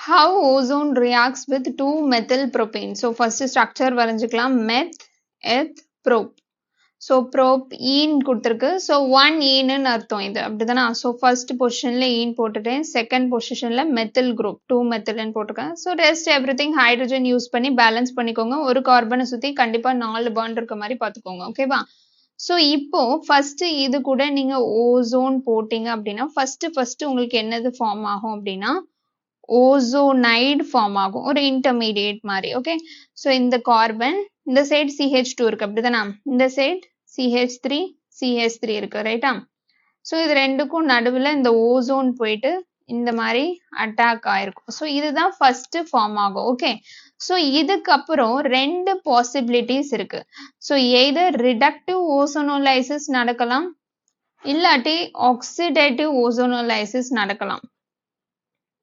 How ozone reacts with 2-methylpropane. So first structure வரைஞ்சுக்கலாம் meth, eth, prop. So prop ene கொடுத்திருக்கு. So 1 ene ன்னு அர்த்தம் இது அப்படிதானா. So first positionல ene போட்டுட்டேன், second positionல methyl group 2-methyl ன்னு போட்டுருக்கேன். So rest everything hydrogen use பண்ணி balance பண்ணிக்கோங்க. ஒரு கார்பனை சுத்தி கண்டிப்பா 4 பாண்ட் இருக்க மாதிரி பாத்துக்கோங்க. ஓகேவா? So இப்போ first இது கூட நீங்க ஓசோன் போட்டீங்க அப்படின்னா first உங்களுக்கு என்னது ஃபார்ம் ஆகும் அப்படின்னா ஓசோனைடு ஃபார்ம் ஆகும், ஒரு இன்டர்மீடியேட் மாதிரி. ஓகே, ஸோ இந்த கார்பன் இந்த சைடு CH2 இருக்கு அப்படிதானா, இந்த சைடு CH3 இருக்கு ரைட்டா. ஸோ இது ரெண்டுக்கும் நடுவில் இந்த ஓசோன் போயிட்டு இந்த மாதிரி அட்டாக் ஆயிருக்கும். ஸோ இதுதான் ஃபர்ஸ்ட் ஃபார்ம் ஆகும். ஓகே, ஸோ இதுக்கப்புறம் ரெண்டு பாசிபிலிட்டிஸ் இருக்கு. ஸோ எய்தர் ரிடக்டிவ் ஓசோனோலைசிஸ் நடக்கலாம், இல்லாட்டி ஆக்சிடேட்டிவ் ஓசோனோலைசிஸ் நடக்கலாம்.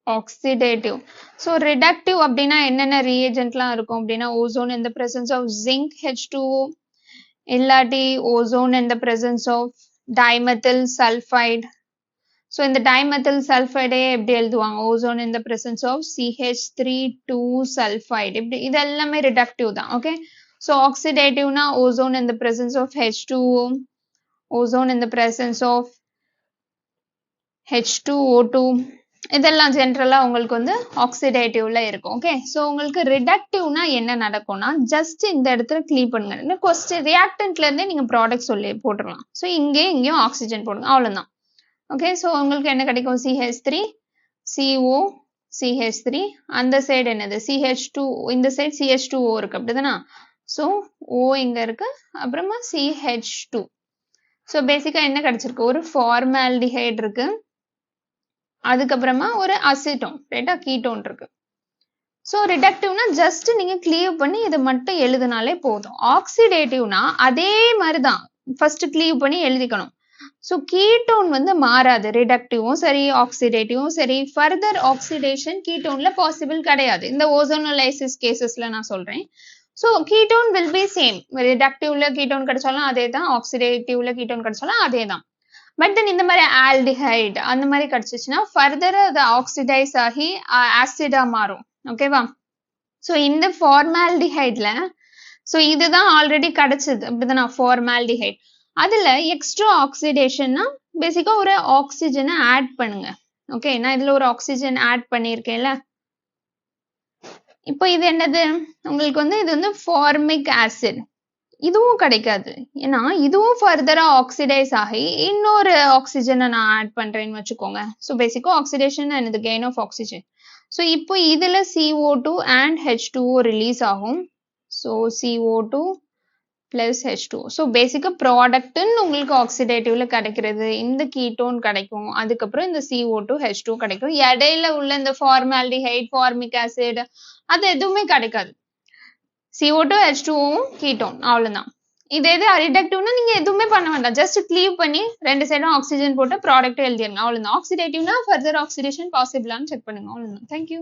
ஆக்சிடேட்டிவ். ஸோ ரிடக்டிவ் அப்படின்னா என்னென்ன ரீஏஜென்ட்லாம் இருக்கும் அப்படின்னா ozone in the presence of zinc H2O, இல்லாட்டி ozone in the presence of dimethyl sulphide. So இந்த டைமெத்தில் சல்ஃபைடே எப்படி எழுதுவாங்க, ozone in the presence of CH3 sulphide. இப்படி இது எல்லாமே ரிடக்டிவ் தான். ஓகே, ஸோ ஆக்சிடேட்டிவ்னா ozone in the presence of H2O, ozone in the presence of H2O2, இதெல்லாம் ஜென்ரலா உங்களுக்கு வந்து ஆக்சிடேட்டிவ்ல இருக்கும். ஓகே, ஸோ உங்களுக்கு ரிடக்டிவ்னா என்ன நடக்கும்னா ஜஸ்ட் இந்த இடத்துல கிளீன் பண்ணுங்க. கொஸ்டின் ரியாக்டன்ட்ல இருந்தே நீங்க ப்ராடக்ட் சொல்லி போட்டுடலாம். ஸோ இங்கேயும் ஆக்சிஜன் போடுங்க, அவ்வளவுதான். ஓகே, ஸோ உங்களுக்கு என்ன கிடைக்கும், CH3 CO CH3, அந்த சைடு என்னது CH2, இந்த சைடு CH2O இருக்கு அப்படிதானா. ஸோ O இங்க இருக்கு, அப்புறமா CH2. ஸோ பேசிக்கா என்ன கிடைச்சிருக்கு, ஒரு ஃபார்மால்டிஹைட் இருக்கு, அதுக்கப்புறமா ஒரு அசிட்டோன் ரைட்டா, கீட்டோன் இருக்கு. ஸோ ரிடக்டிவ்னா ஜஸ்ட் நீங்க கிளீவ் பண்ணி இதை மட்டும் எழுதினாலே போதும். ஆக்சிடேட்டிவ்னா அதே மாதிரிதான், ஃபர்ஸ்ட் கிளீவ் பண்ணி எழுதிக்கணும். ஸோ கீட்டோன் வந்து மாறாது, ரிடக்டிவும் சரி ஆக்சிடேட்டிவும் சரி. ஃபர்தர் ஆக்சிடேஷன் கீட்டோன்ல பாசிபிள் கிடையாது, இந்த ஓசோனோலைசிஸ் கேசஸ்ல நான் சொல்றேன். So ketone will be same, ரிடக்டிவ்ல கீட்டோன் கிடைச்சாலும் அதே தான், ஆக்சிடேட்டிவ்ல கீட்டோன் கிடைச்சாலும் அதே தான். பட் தென் இந்த மாதிரி ஆல்டிஹைட் அந்த மாதிரி கிடைச்சிச்சுன்னா ஃபர்தரா அது ஆக்சிடைஸ் ஆகி ஆசிடா மாறும். ஓகேவா? ஸோ இந்த ஃபார்மால்டிஹைட்ல ஸோ இதுதான் ஆல்ரெடி கிடைச்சது அப்படிதானா, ஃபார்மால்டிஹைட். அதுல எக்ஸ்ட்ரா ஆக்சிடேஷன்னா பேசிக்கா ஒரு ஆக்சிஜனை ஆட் பண்ணுங்க. ஓகே, நான் இதுல ஒரு ஆக்சிஜன் ஆட் பண்ணியிருக்கேன்ல. இப்போ இது என்னது உங்களுக்கு வந்து, இது வந்து ஃபார்மிக் ஆசிட். இதுவும் கிடைக்காது, ஏன்னா இதுவும் ஃபர்தரா ஆக்சிடைஸ் ஆகி இன்னொரு ஆக்சிஜனை நான் ஆட் பண்றேன்னு வச்சுக்கோங்க. ஸோ பேசிக்கா ஆக்சிடேஷன் அண்ட் இது கெயின் ஆஃப் ஆக்சிஜன். ஸோ இப்போ இதுல CO2 and H2O ரிலீஸ் ஆகும். So CO2 plus H2O. So பேசிக்கா ப்ராடக்ட்னு உங்களுக்கு ஆக்சிடேட்டிவ்ல கிடைக்கிறது இந்த கீட்டோன் கிடைக்கும், அதுக்கப்புறம் இந்த CO2 H2O கிடைக்கும். இடையில உள்ள இந்த ஃபார்மால்டிஹைட் ஃபார்மிக் ஆசிட் அது எதுவுமே கிடைக்காது. CO2 H2O கீட்டோன், அவ்வளவுதான். இதே இது ரிடக்டிவ்னா நீங்க எதுவுமே பண்ண வேண்டாம், ஜஸ்ட் கிளீவ் பண்ணி ரெண்டு சைடும் ஆக்சிஜன் போட்டு ப்ராடக்ட் எழுதிருங்க, அவ்வளவுதான். ஆக்சிடேட்டிவ்னா ஃபர்தர் ஆக்சிடேஷன் பாசிபிளான்னு செக் பண்ணுங்க, அவ்வளவுதான். தேங்க்யூ.